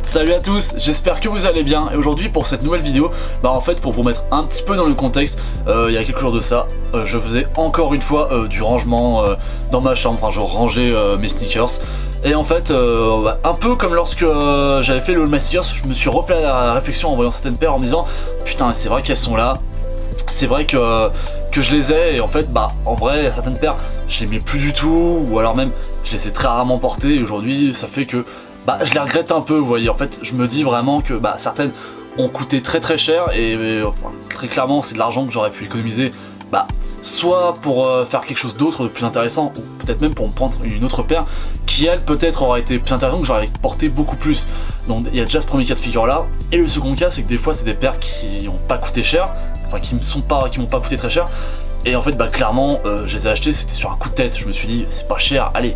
Salut à tous, j'espère que vous allez bien et aujourd'hui pour cette nouvelle vidéo, en fait pour vous mettre un petit peu dans le contexte, il y a quelques jours de ça, je faisais encore une fois du rangement dans ma chambre, enfin je rangeais mes sneakers et en fait un peu comme lorsque j'avais fait le All My Sneakers, je me suis refait la réflexion en voyant certaines paires en me disant putain c'est vrai qu'elles sont là, c'est vrai que je les ai et en fait en vrai certaines paires je les mets plus du tout ou alors même je les ai très rarement portées et aujourd'hui ça fait que je les regrette un peu, vous voyez. En fait je me dis vraiment que certaines ont coûté très cher et très clairement c'est de l'argent que j'aurais pu économiser soit pour faire quelque chose d'autre de plus intéressant ou peut-être même pour me prendre une autre paire qui elle peut-être aurait été plus intéressante, que j'aurais porté beaucoup plus. Donc il y a déjà ce premier cas de figure là et le second cas c'est que des fois c'est des paires qui n'ont pas coûté cher, enfin qui m'ont pas coûté très cher et en fait clairement je les ai achetés, c'était sur un coup de tête, je me suis dit c'est pas cher, allez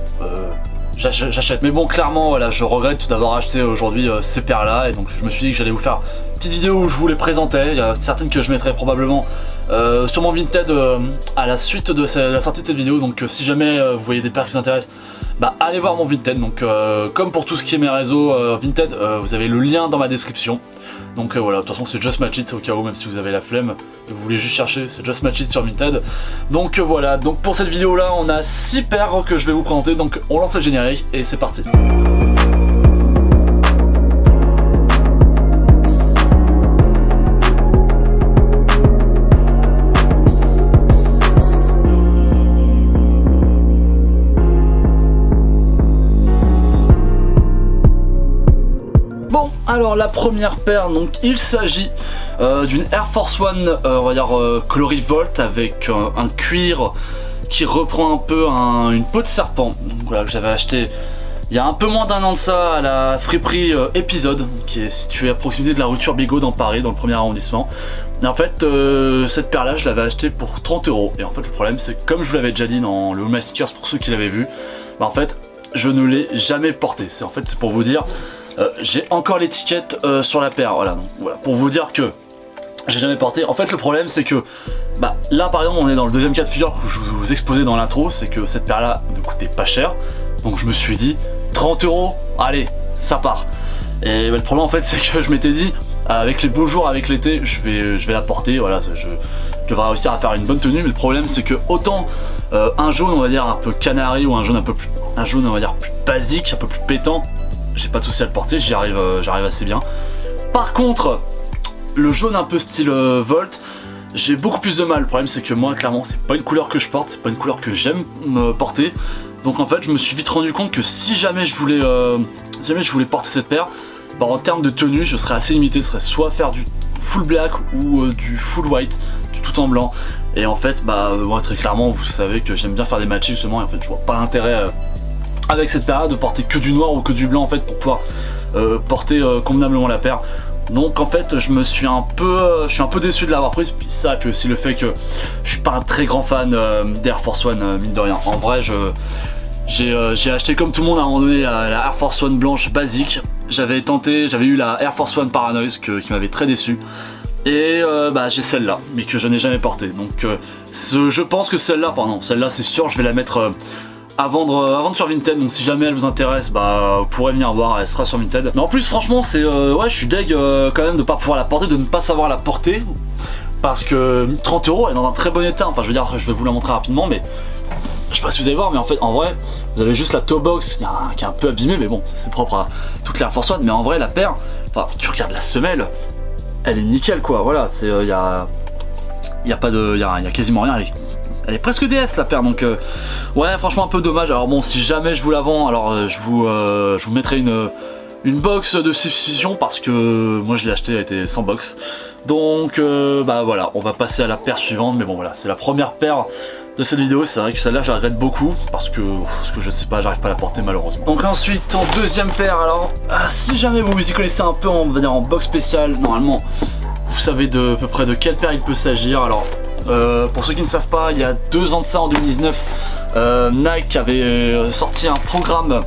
j'achète. Mais bon clairement voilà, je regrette d'avoir acheté aujourd'hui ces paires là et donc je me suis dit que j'allais vous faire une petite vidéo où je vous les présentais. Il y a certaines que je mettrai probablement sur mon Vinted à la suite de la sortie de cette vidéo, donc si jamais vous voyez des paires qui vous intéressent, allez voir mon Vinted. Donc comme pour tout ce qui est mes réseaux Vinted, vous avez le lien dans ma description. Donc voilà, de toute façon c'est Just Match It au cas où, même si vous avez la flemme et vous voulez juste chercher, c'est Just Match It sur Vinted. Donc voilà, donc pour cette vidéo là on a 6 paires que je vais vous présenter, donc on lance le générique et c'est parti. Bon, alors la première paire, donc il s'agit d'une Air Force One, on va dire coloris Volt avec un cuir qui reprend un peu une peau de serpent. Donc voilà, que j'avais acheté il y a un peu moins d'un an de ça à la friperie Épisode, qui est située à proximité de la rue Turbigo dans Paris, dans le 1er arrondissement. Et en fait, cette paire là, je l'avais achetée pour 30 €. Et en fait, le problème, c'est que comme je vous l'avais déjà dit dans le All My Sneakers pour ceux qui l'avaient vu, en fait, je ne l'ai jamais porté. C'est pour vous dire. J'ai encore l'étiquette sur la paire, voilà, donc voilà, pour vous dire que j'ai jamais porté. En fait le problème c'est que là par exemple on est dans le deuxième cas de figure que je vous exposais dans l'intro, c'est que cette paire là ne coûtait pas cher, donc je me suis dit 30 €, allez ça part. Et le problème en fait c'est que je m'étais dit avec les beaux jours, avec l'été, je vais la porter, voilà, je devrais réussir à faire une bonne tenue, mais le problème c'est que autant un jaune on va dire un peu canari ou un jaune on va dire plus basique, un peu plus pétant, j'ai pas de souci à le porter, j'arrive assez bien. Par contre, le jaune un peu style Volt, j'ai beaucoup plus de mal. Le problème c'est que moi clairement c'est pas une couleur que je porte, c'est pas une couleur que j'aime porter. Donc en fait je me suis vite rendu compte que si jamais je voulais porter cette paire, en termes de tenue je serais assez limité, ce serait soit faire du full black ou du full white, du tout en blanc. Et en fait moi très clairement vous savez que j'aime bien faire des matchs justement et en fait je vois pas l'intérêt avec cette paire de porter que du noir ou que du blanc en fait pour pouvoir porter convenablement la paire. Donc en fait je suis un peu déçu de l'avoir prise, puis ça et puis aussi le fait que je suis pas un très grand fan d'Air Force One mine de rien. En vrai j'ai acheté comme tout le monde à un moment donné la Air Force One blanche basique, j'avais eu la Air Force One Paranoise qui m'avait très déçu. Et j'ai celle-là, mais que je n'ai jamais portée. Donc je pense que celle-là, enfin non, celle-là c'est sûr je vais la mettre à vendre sur Vinted, donc si jamais elle vous intéresse vous pourrez venir voir, elle sera sur Vinted. Mais en plus franchement c'est ouais je suis deg quand même de pas pouvoir la porter, de ne pas savoir la porter, parce que 30 € elle est dans un très bon état, enfin je veux dire je vais vous la montrer rapidement, mais je sais pas si vous allez voir, mais en fait en vrai vous avez juste la toe box qui est un peu abîmée, mais bon c'est propre à toute l'Air Force One. Mais en vrai la paire, enfin tu regardes la semelle, elle est nickel quoi, voilà, c'est y a quasiment rien, elle est presque DS la paire, donc ouais franchement un peu dommage. Alors bon si jamais je vous la vends, alors je vous mettrai une box de substitution parce que moi je l'ai acheté, elle était sans box. Donc voilà, on va passer à la paire suivante, mais bon voilà, c'est la première paire de cette vidéo. C'est vrai que celle-là je la regrette beaucoup parce que je sais pas, j'arrive pas à la porter malheureusement. Donc ensuite en deuxième paire, alors si jamais vous y connaissez un peu on va dire en box spéciale, normalement vous savez à peu près de quelle paire il peut s'agir. Alors pour ceux qui ne savent pas, il y a 2 ans de ça, en 2019, Nike avait sorti un programme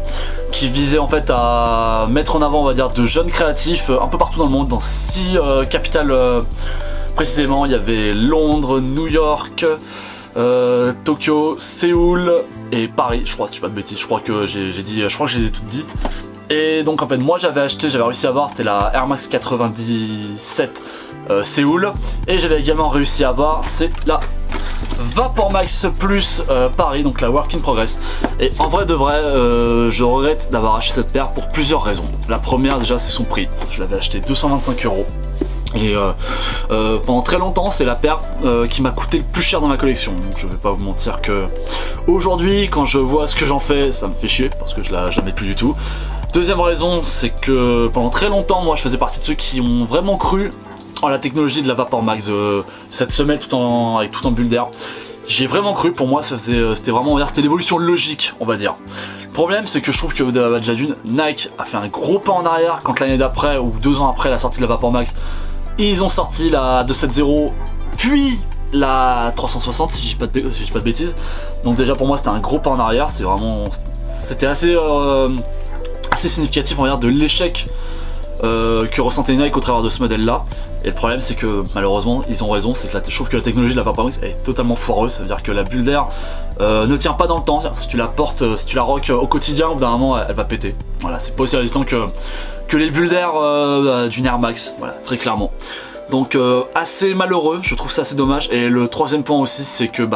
qui visait en fait à mettre en avant on va dire de jeunes créatifs un peu partout dans le monde, dans 6 capitales précisément. Il y avait Londres, New York, Tokyo, Séoul et Paris, je crois, si je dis pas de bêtises, je crois que je les ai toutes dites. Et donc en fait moi j'avais réussi à avoir, c'était la Air Max 97 Séoul, et j'avais également réussi à avoir, c'est la Vapor Max Plus Paris, donc la Work in Progress. Et en vrai de vrai, je regrette d'avoir acheté cette paire pour plusieurs raisons. La première déjà, c'est son prix. Je l'avais acheté 225 €. Et pendant très longtemps, c'est la paire qui m'a coûté le plus cher dans ma collection. Donc je vais pas vous mentir que aujourd'hui, quand je vois ce que j'en fais, ça me fait chier parce que je la mets plus du tout. Deuxième raison, c'est que pendant très longtemps, moi je faisais partie de ceux qui ont vraiment cru en la technologie de la Vapor Max, cette semelle avec tout en bulle d'air. J'ai vraiment cru, pour moi c'était vraiment, c'était l'évolution logique, on va dire. Le problème, c'est que je trouve que déjà d'une, Nike a fait un gros pas en arrière quand l'année d'après ou 2 ans après la sortie de la Vapor Max, ils ont sorti la 270, puis la 360 si je dis pas de bêtises. Donc déjà pour moi c'était un gros pas en arrière, c'était assez significatif, on va dire, de l'échec que ressentait Nike au travers de ce modèle là. Et le problème, c'est que malheureusement ils ont raison, c'est que je trouve que la technologie de la Vapor Max est totalement foireuse. Ça veut dire que la bulle d'air ne tient pas dans le temps. Si tu la portes, si tu la rock au quotidien, au bout d'un moment elle va péter. Voilà, c'est pas aussi résistant que les bulles d'air d'une Air Max, voilà, très clairement. Donc assez malheureux, je trouve ça assez dommage. Et le troisième point aussi, c'est que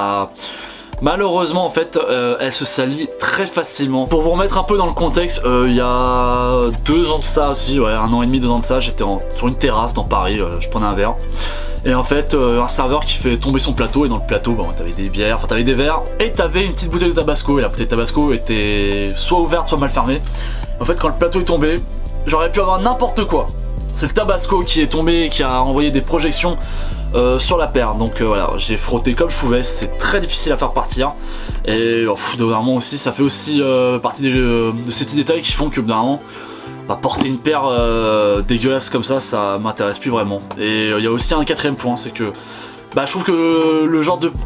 malheureusement en fait elle se salit très facilement. Pour vous remettre un peu dans le contexte, il y a 2 ans de ça aussi, ouais, 1 an et demi, 2 ans de ça, j'étais sur une terrasse dans Paris, je prenais un verre. Et en fait un serveur qui fait tomber son plateau, et dans le plateau t'avais des bières, enfin t'avais des verres, et t'avais une petite bouteille de tabasco, et la bouteille de tabasco était soit ouverte soit mal fermée. En fait quand le plateau est tombé, j'aurais pu avoir n'importe quoi. C'est le tabasco qui est tombé et qui a envoyé des projections sur la paire. Donc voilà, j'ai frotté comme je pouvais, c'est très difficile à faire partir. Et vraiment aussi, ça fait aussi partie de ces petits détails qui font que normalement, porter une paire dégueulasse comme ça m'intéresse plus vraiment. Et il y a aussi un quatrième point, c'est que je trouve que ce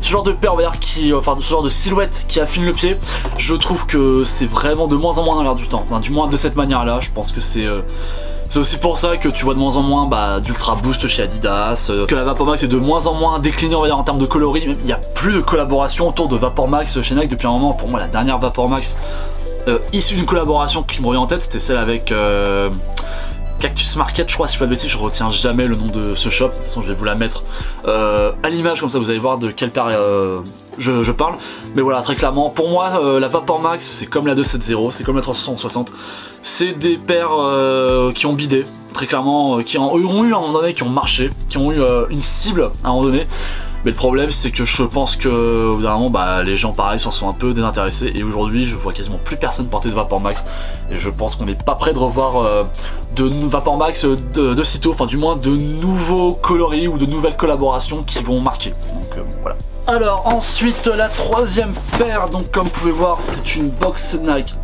genre de paire, on va dire, ce genre de silhouette qui affine le pied, je trouve que c'est vraiment de moins en moins dans l'air du temps. Enfin, du moins de cette manière-là, je pense que c'est aussi pour ça que tu vois de moins en moins d'Ultra Boost chez Adidas, que la Vapor Max est de moins en moins déclinée, on va dire, en termes de coloris. Il n'y a plus de collaboration autour de Vapor Max chez Nike depuis un moment. Pour moi, la dernière Vapor Max issue d'une collaboration qui me revient en tête, c'était celle avec Cactus Market, je crois, si je ne dis pas de bêtises. Je retiens jamais le nom de ce shop. De toute façon, je vais vous la mettre à l'image, comme ça vous allez voir de quelle paire je parle. Mais voilà, très clairement, pour moi, la Vapor Max, c'est comme la 270, c'est comme la 360. C'est des paires qui ont bidé, très clairement, qui ont eu à un moment donné, qui ont marché, qui ont eu une cible à un moment donné. Mais le problème, c'est que je pense que au bout d'un moment, les gens pareil s'en sont un peu désintéressés. Et aujourd'hui, je vois quasiment plus personne porter de Vapor Max. Et je pense qu'on n'est pas prêt de revoir de Vapor Max de sitôt, enfin du moins de nouveaux coloris ou de nouvelles collaborations qui vont marquer. Donc voilà. Alors ensuite, la troisième paire, donc comme vous pouvez voir, c'est une box Nike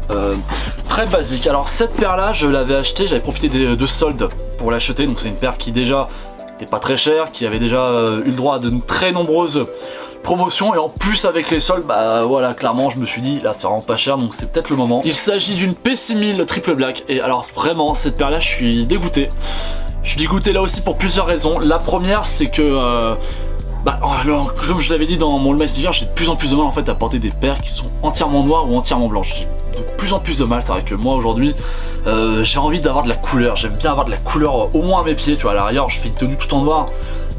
très basique. Alors cette paire là, je l'avais achetée, j'avais profité de soldes pour l'acheter. Donc c'est une paire qui déjà n'était pas très chère, qui avait déjà eu le droit à de très nombreuses promotions, et en plus avec les soldes, voilà, clairement je me suis dit là c'est vraiment pas cher, donc c'est peut-être le moment. Il s'agit d'une P6000 triple black, et alors vraiment cette paire là, je suis dégoûté. Je suis dégoûté là aussi pour plusieurs raisons. La première, c'est que comme je l'avais dit dans mon Master, j'ai de plus en plus de mal en fait à porter des paires qui sont entièrement noires ou entièrement blanches. J'ai de plus en plus de mal. C'est vrai que moi aujourd'hui j'ai envie d'avoir de la couleur, j'aime bien avoir de la couleur au moins à mes pieds, tu vois. À l'arrière je fais une tenue tout en noir,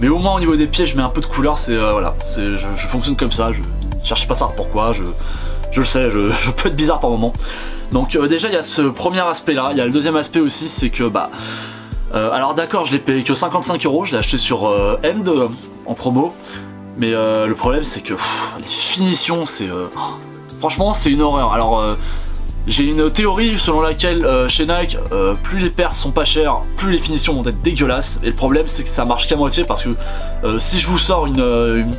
mais au moins au niveau des pieds je mets un peu de couleur. C'est voilà, je fonctionne comme ça, je cherche pas à savoir pourquoi, je le sais, je peux être bizarre par moment. Donc déjà il y a ce premier aspect là, il y a le deuxième aspect aussi, c'est que alors d'accord, je l'ai payé que 55 €, je l'ai acheté sur End en promo, mais le problème c'est que les finitions, franchement c'est une horreur. Alors j'ai une théorie selon laquelle chez Nike, plus les paires sont pas chères, plus les finitions vont être dégueulasses, et le problème c'est que ça marche qu'à moitié, parce que si je vous sors une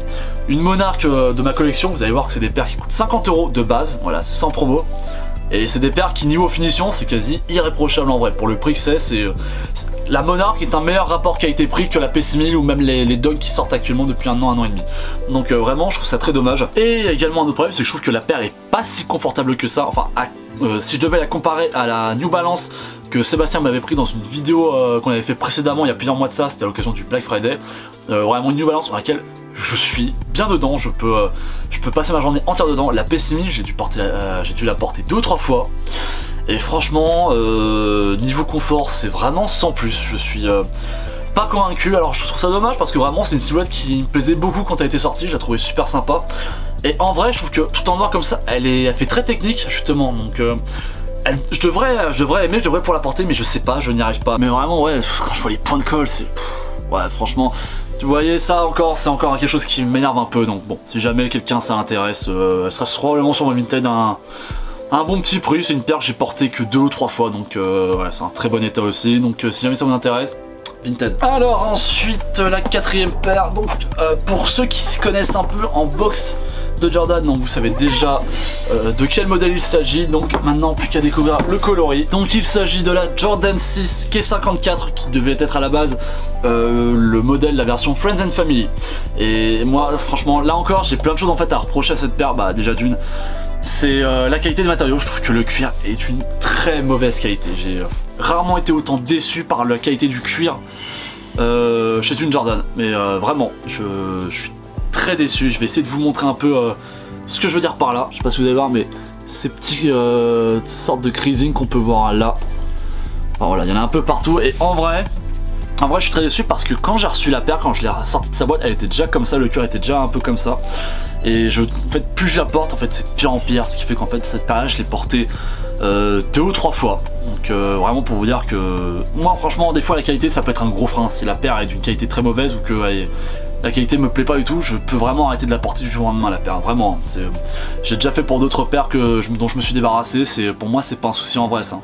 Monarch de ma collection, vous allez voir que c'est des paires qui coûtent 50 € de base, voilà, c'est sans promo. Et c'est des paires qui, niveau finition, c'est quasi irréprochable en vrai. Pour le prix que c'est la Monarch est un meilleur rapport qualité-prix que la P6000 ou même les Dog qui sortent actuellement depuis un an et demi. Donc vraiment, je trouve ça très dommage. Et également un autre problème, c'est que je trouve que la paire est pas si confortable que ça. Enfin, si je devais la comparer à la New Balance que Sébastien m'avait pris dans une vidéo qu'on avait fait précédemment il y a plusieurs mois de ça, c'était à l'occasion du Black Friday, vraiment une New Balance sur laquelle je suis bien dedans, je peux passer ma journée entière dedans. La P6000, j'ai dû la porter 2 ou 3 fois, Et franchement, niveau confort, c'est vraiment sans plus. Je suis pas convaincu. Alors je trouve ça dommage parce que vraiment c'est une silhouette qui me plaisait beaucoup quand elle était sortie. Je la trouvais super sympa. Et en vrai, je trouve que tout en noir comme ça, elle fait très technique justement. Donc je devrais aimer, je devrais pour la porter, mais je sais pas, je n'y arrive pas. Mais vraiment, ouais, quand je vois les points de colle, c'est... Ouais, franchement, vous voyez, ça encore, c'est encore quelque chose qui m'énerve un peu. Donc bon, si jamais quelqu'un ça intéresse, elle sera probablement sur mon Vinted un bon petit prix. C'est une paire que j'ai portée que 2 ou 3 fois, donc ouais, c'est un très bon état aussi. Donc si jamais ça vous intéresse, Vinted. Alors ensuite, la quatrième paire, donc pour ceux qui s'y connaissent un peu en boxe de Jordan, donc vous savez déjà de quel modèle il s'agit. Donc maintenant plus qu'à découvrir le coloris. Donc il s'agit de la Jordan 6 K54 qui devait être à la base le modèle, la version Friends and Family. Et moi franchement là encore j'ai plein de choses en fait à reprocher à cette paire. Bah déjà d'une, c'est la qualité des matériaux. Je trouve que le cuir est une très mauvaise qualité. J'ai rarement été autant déçu par la qualité du cuir chez une Jordan. Mais vraiment je suis très déçu. Je vais essayer de vous montrer un peu ce que je veux dire par là. Je sais pas si vous allez voir, mais ces petites sortes de creasing qu'on peut voir là, enfin, voilà, il y en a un peu partout. Et en vrai je suis très déçu parce que quand j'ai reçu la paire, quand je l'ai sortie de sa boîte, elle était déjà comme ça, le cuir était déjà un peu comme ça. Et en fait, plus je la porte, en fait, c'est pire en pire. Ce qui fait qu'en fait, cette paire je l'ai portée 2 ou 3 fois. Donc vraiment pour vous dire que moi franchement des fois la qualité ça peut être un gros frein. Si la paire est d'une qualité très mauvaise ou que la qualité me plaît pas du tout, je peux vraiment arrêter de la porter du jour au lendemain la paire. Vraiment, j'ai déjà fait pour d'autres paires dont je me suis débarrassé. Pour moi c'est pas un souci en vrai ça.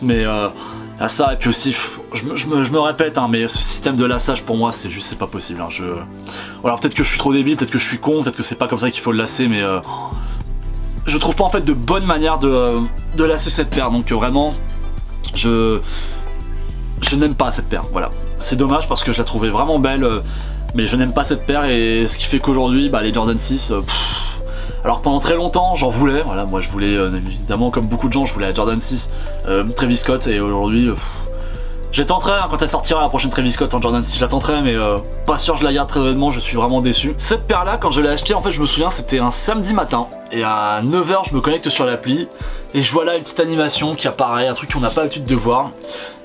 Mais à ça, et puis aussi je me répète hein, mais ce système de lassage pour moi c'est juste, c'est pas possible hein. Alors peut-être que je suis trop débile, peut-être que je suis con, peut-être que c'est pas comme ça qu'il faut le lasser, mais je trouve pas en fait de bonne manière de lasser cette paire. Donc vraiment je n'aime pas cette paire, voilà. C'est dommage parce que je la trouvais vraiment belle, mais je n'aime pas cette paire. Et ce qui fait qu'aujourd'hui bah, les Jordan 6 alors pendant très longtemps j'en voulais, voilà, moi je voulais évidemment comme beaucoup de gens je voulais la Jordan 6 Travis Scott. Et aujourd'hui je la tenterai hein, quand elle sortira la prochaine Travis Scott en Jordan 6, je la tenterai, mais pas sûr je la garde très honnêtement, je suis vraiment déçu. Cette paire là quand je l'ai achetée en fait je me souviens c'était un samedi matin et à 9 h je me connecte sur l'appli et je vois là une petite animation qui apparaît, un truc qu'on n'a pas l'habitude de voir.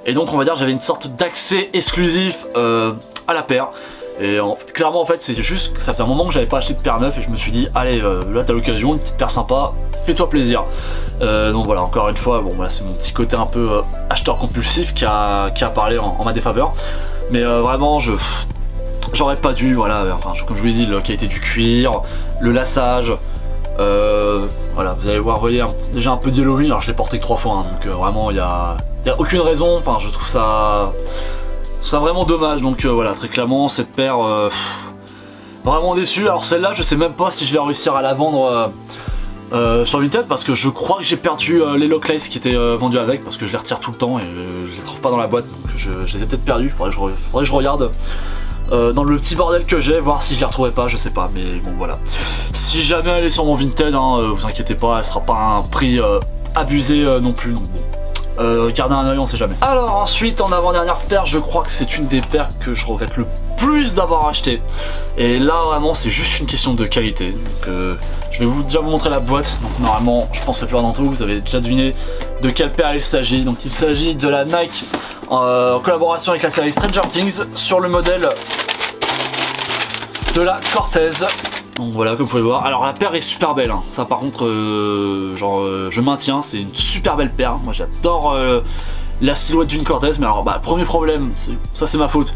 Et donc on va dire j'avais une sorte d'accès exclusif à la paire. Et clairement en fait c'est juste que ça faisait un moment que j'avais pas acheté de paire neuve et je me suis dit allez là t'as l'occasion, une petite paire sympa, fais-toi plaisir. Donc voilà, encore une fois, bon voilà, c'est mon petit côté un peu acheteur compulsif qui a parlé en ma défaveur. Mais vraiment j'aurais pas dû, voilà, enfin comme je vous l'ai dit, la qualité du cuir, le lassage, voilà, vous allez voir, vous voyez déjà un peu de yellowing, alors je l'ai porté que 3 fois hein, donc vraiment il y a aucune raison, enfin je trouve ça vraiment dommage. Donc voilà, très clairement cette paire vraiment déçu. Alors celle-là je sais même pas si je vais réussir à la vendre sur Vinted parce que je crois que j'ai perdu les Locklace qui étaient vendus avec, parce que je les retire tout le temps et je les trouve pas dans la boîte, donc je les ai peut-être perdus. Faudrait que je regarde dans le petit bordel que j'ai, voir si je les retrouverai pas, je sais pas, mais bon voilà. Si jamais elle est sur mon Vinted hein, vous inquiétez pas, elle sera pas à un prix abusé non plus, donc bon. Gardez un oeil, on sait jamais. Alors ensuite en avant-dernière paire, je crois que c'est une des paires que je regrette le plus d'avoir acheté. Et là vraiment c'est juste une question de qualité. Donc je vais déjà vous montrer la boîte. Donc normalement je pense que la plupart d'entre vous, vous avez déjà deviné de quelle paire il s'agit. Donc il s'agit de la Nike en collaboration avec la série Stranger Things sur le modèle de la Cortez. Donc voilà, comme vous pouvez voir. Alors la paire est super belle hein. Ça par contre je maintiens, c'est une super belle paire. Moi j'adore la silhouette d'une Cortez. Mais alors bah premier problème, ça c'est ma faute,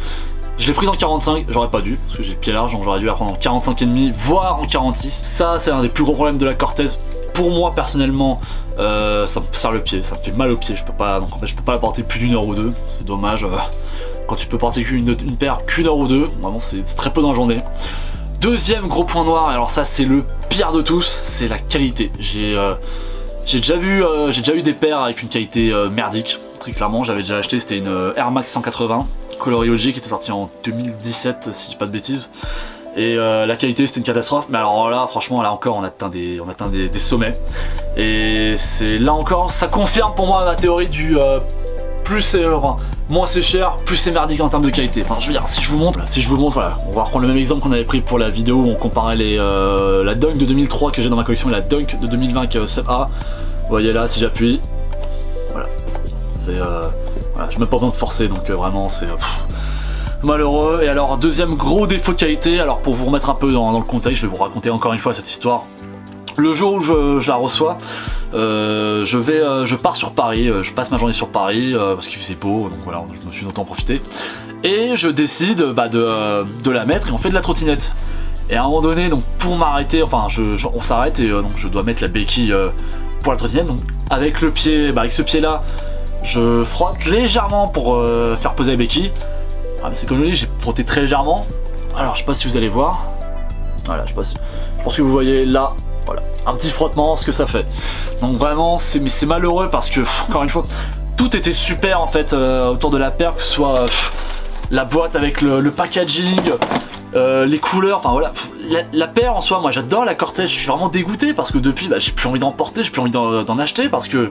je l'ai prise en 45, j'aurais pas dû parce que j'ai le pied large, donc j'aurais dû la prendre en 45,5 voire en 46. Ça c'est un des plus gros problèmes de la Cortez. Pour moi personnellement ça me serre le pied, ça me fait mal au pied, je peux pas, donc en fait je peux pas la porter plus d'1 heure ou deux, c'est dommage quand tu peux porter une paire qu'1 heure ou deux, vraiment c'est très peu dans la journée. Deuxième gros point noir, alors ça c'est le pire de tous, c'est la qualité. J'ai déjà eu des paires avec une qualité merdique, très clairement. J'avais déjà acheté, c'était une Air Max 180 coloris OG qui était sortie en 2017 si je dis pas de bêtises. Et la qualité c'était une catastrophe, mais alors là franchement là encore on atteint des sommets. Et c'est là encore, ça confirme pour moi ma théorie du plus c'est moins c'est cher, plus c'est merdique en termes de qualité. Enfin je veux dire, si je vous montre, voilà, on va reprendre le même exemple qu'on avait pris pour la vidéo où on comparait la Dunk de 2003 que j'ai dans ma collection et la Dunk de 2020 7A. Vous voyez là, si j'appuie, c'est voilà, j'ai même pas besoin de forcer, donc vraiment c'est malheureux. Et alors deuxième gros défaut de qualité, alors pour vous remettre un peu dans le contexte, je vais vous raconter encore une fois cette histoire. Le jour où je la reçois, je pars sur Paris, je passe ma journée sur Paris parce qu'il faisait beau, donc voilà, je me suis autant profité. Et je décide de la mettre et on fait de la trottinette. Et à un moment donné, donc pour m'arrêter, enfin on s'arrête et donc je dois mettre la béquille pour la trottinette. Donc avec le pied, avec ce pied là, je frotte légèrement pour faire poser la béquille. Ah, mais c'est comme je dis, j'ai frotté très légèrement. Alors je sais pas si vous allez voir. Voilà, je pense que vous voyez là. Voilà, un petit frottement, ce que ça fait. Donc vraiment, c'est malheureux parce que, encore une fois, tout était super en fait autour de la paire, que ce soit la boîte avec le packaging, les couleurs, enfin voilà. La paire en soi, moi j'adore la Cortez, je suis vraiment dégoûté parce que depuis, j'ai plus envie d'en porter, j'ai plus envie d'en acheter parce que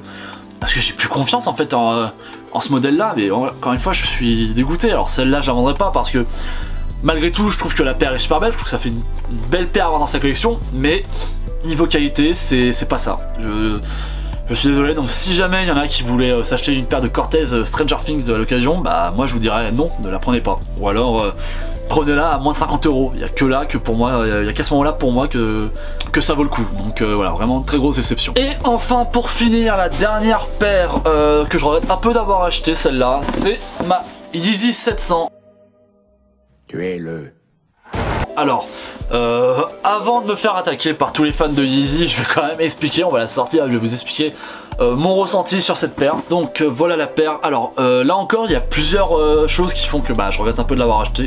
j'ai plus confiance en fait en ce modèle là. Mais encore une fois, je suis dégoûté. Alors celle-là, je la vendrai pas parce que malgré tout, je trouve que la paire est super belle, je trouve que ça fait une belle paire à avoir dans sa collection, mais niveau qualité, c'est pas ça. Je suis désolé, donc si jamais il y en a qui voulaient s'acheter une paire de Cortez Stranger Things à l'occasion, moi je vous dirais non, ne la prenez pas. Ou alors prenez-la à moins de 50 €. Il n'y a que là que pour moi, il n'y a qu'à ce moment-là pour moi que ça vaut le coup. Donc voilà, vraiment très grosse déception. Et enfin pour finir, la dernière paire que je regrette un peu d'avoir acheté, celle-là, c'est ma Yeezy 700. Tu es le... Alors, avant de me faire attaquer par tous les fans de Yeezy, je vais quand même expliquer, on va la sortir, je vais vous expliquer mon ressenti sur cette paire. Donc voilà la paire. Alors là encore, il y a plusieurs choses qui font que je regrette un peu de l'avoir acheté.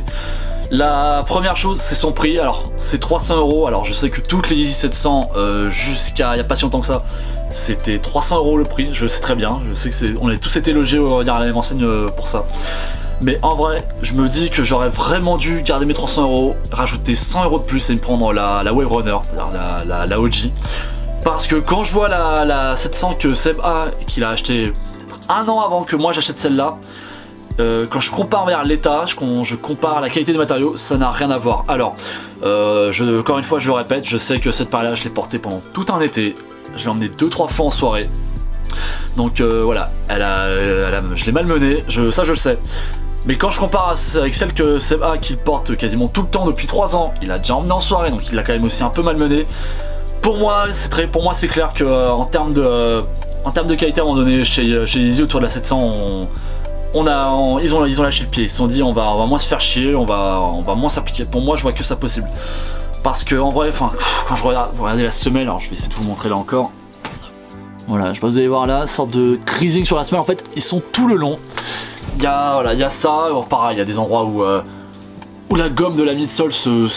La première chose, c'est son prix. Alors c'est 300 €. Alors je sais que toutes les Yeezy 700 jusqu'à il n'y a pas si longtemps que ça, c'était 300 € le prix. Je sais très bien, je sais que on a tous été logés on va dire, à la même enseigne pour ça. Mais en vrai, je me dis que j'aurais vraiment dû garder mes 300 €, rajouter 100 € de plus et me prendre la Wave Runner, la OG. Parce que quand je vois la 700 que Seb a, qu'il a acheté peut-être un an avant que moi j'achète celle-là, quand je compare vers l'état, je compare la qualité des matériaux, ça n'a rien à voir. Alors, encore une fois je le répète, je sais que cette paire-là je l'ai portée pendant tout un été, je l'ai emmenée 2-3 fois en soirée. Donc voilà, je l'ai malmenée, ça je le sais. Mais quand je compare avec celle que Seb a, qu'il porte quasiment tout le temps depuis 3 ans, il a déjà emmené en soirée, donc il l'a quand même aussi un peu malmené. Pour moi, c'est clair que en termes de qualité à un moment donné, chez Yeezy autour de la 700, ils ont lâché le pied. Ils se sont dit on va moins se faire chier, on va moins s'appliquer. Pour moi, je vois que ça possible. Parce que en vrai, quand vous regardez la semelle, alors je vais essayer de vous montrer là encore. Voilà, je sais pas, vous allez voir là, sorte de creasing sur la semelle. En fait, ils sont tout le long. Il y a ça, pareil, il y a des endroits où la gomme de la midsole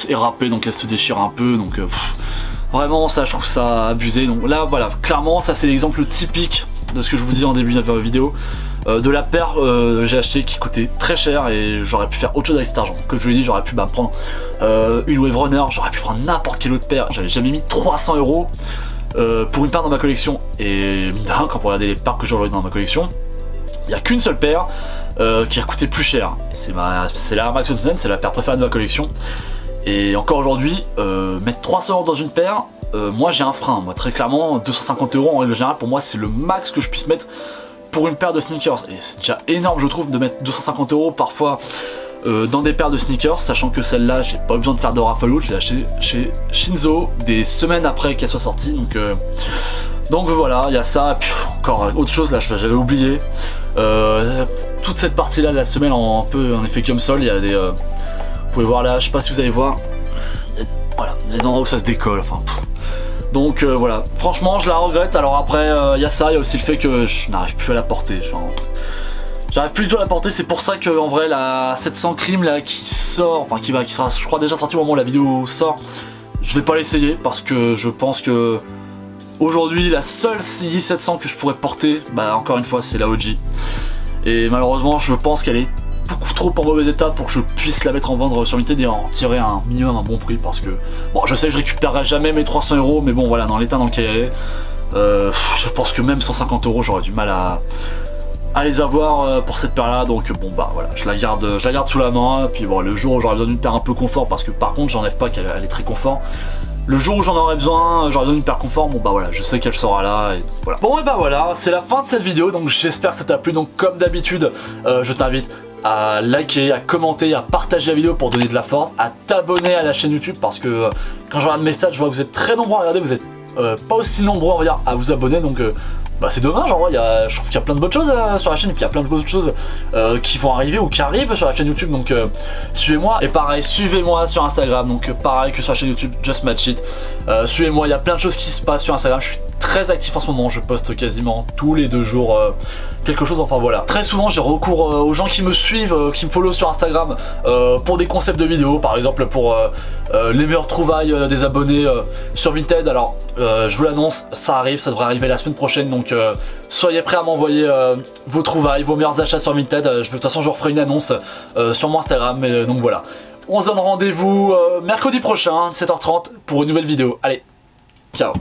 est râpée, donc elle se déchire un peu, donc vraiment ça je trouve ça abusé. Donc là voilà, clairement ça c'est l'exemple typique de ce que je vous disais en début de la vidéo, de la paire que j'ai acheté qui coûtait très cher et j'aurais pu faire autre chose avec cet argent. Comme je vous l'ai dit, j'aurais pu prendre une Wave Runner, j'aurais pu prendre n'importe quelle autre paire, j'avais jamais mis 300 € pour une paire dans ma collection. Et mine de rien, quand vous regardez les paires que j'ai aujourd'hui dans ma collection, il n'y a qu'une seule paire qui a coûté plus cher. C'est la Air Max 2000, c'est la paire préférée de ma collection. Et encore aujourd'hui, mettre 300 € dans une paire, moi j'ai un frein. Moi très clairement, 250 € en règle générale, pour moi c'est le max que je puisse mettre pour une paire de sneakers. Et c'est déjà énorme je trouve de mettre 250 € parfois dans des paires de sneakers, sachant que celle-là, j'ai pas besoin de faire de raffle, je l'ai acheté chez Shinzo des semaines après qu'elle soit sortie. Donc voilà, il y a ça. Et puis encore autre chose là, j'avais oublié. Toute cette partie là de la semelle un peu en effet comme sol, il y a des vous pouvez voir là, je sais pas si vous allez voir, voilà, les endroits où ça se décolle, enfin donc voilà, franchement je la regrette. Alors après il y a ça, il y a aussi le fait que je n'arrive plus à la porter, j'arrive plus du tout à la porter. C'est pour ça que en vrai la 700 Cream là qui sort, enfin qui sera je crois déjà sorti au moment où la vidéo sort, je vais pas l'essayer parce que je pense que aujourd'hui la seule Yeezy 700 que je pourrais porter, encore une fois c'est la OG. Et malheureusement je pense qu'elle est beaucoup trop en mauvais état pour que je puisse la mettre en vente sur Vinted et en tirer un minimum un bon prix. Parce que bon, je sais que je récupérerai jamais mes 300 €, mais bon voilà, dans l'état dans lequel elle est, je pense que même 150 € j'aurais du mal à les avoir pour cette paire là. Donc bon voilà, je la garde sous la main. Et puis bon, le jour où j'aurai besoin d'une paire un peu confort, parce que par contre j'enlève pas qu'elle est très confort, le jour où j'en aurai besoin, j'aurai besoin d'une paire conforme, bon bah voilà, je sais qu'elle sera là et voilà. Bon et bah voilà, c'est la fin de cette vidéo, donc j'espère que ça t'a plu. Donc comme d'habitude, je t'invite à liker, à commenter, à partager la vidéo pour donner de la force, à t'abonner à la chaîne YouTube parce que quand je regarde mes stats, je vois que vous êtes très nombreux à regarder, vous êtes pas aussi nombreux on va dire à vous abonner, donc bah c'est dommage en vrai, je trouve qu'il y a plein de bonnes choses sur la chaîne et puis il y a plein d'autres choses qui vont arriver ou qui arrivent sur la chaîne YouTube, donc suivez-moi. Et pareil, suivez-moi sur Instagram, donc pareil que sur la chaîne YouTube Just Match It. Suivez-moi, il y a plein de choses qui se passent sur Instagram, je suis très actif en ce moment, je poste quasiment tous les 2 jours quelque chose, enfin voilà. Très souvent j'ai recours aux gens qui me suivent, qui me follow sur Instagram pour des concepts de vidéos, par exemple pour les meilleures trouvailles des abonnés sur Vinted. Alors je vous l'annonce, ça arrive, ça devrait arriver la semaine prochaine, donc soyez prêts à m'envoyer vos trouvailles, vos meilleurs achats sur Vinted. De toute façon je referai une annonce sur mon Instagram, donc voilà. On se donne rendez-vous mercredi prochain, 7h30 pour une nouvelle vidéo. Allez, ciao.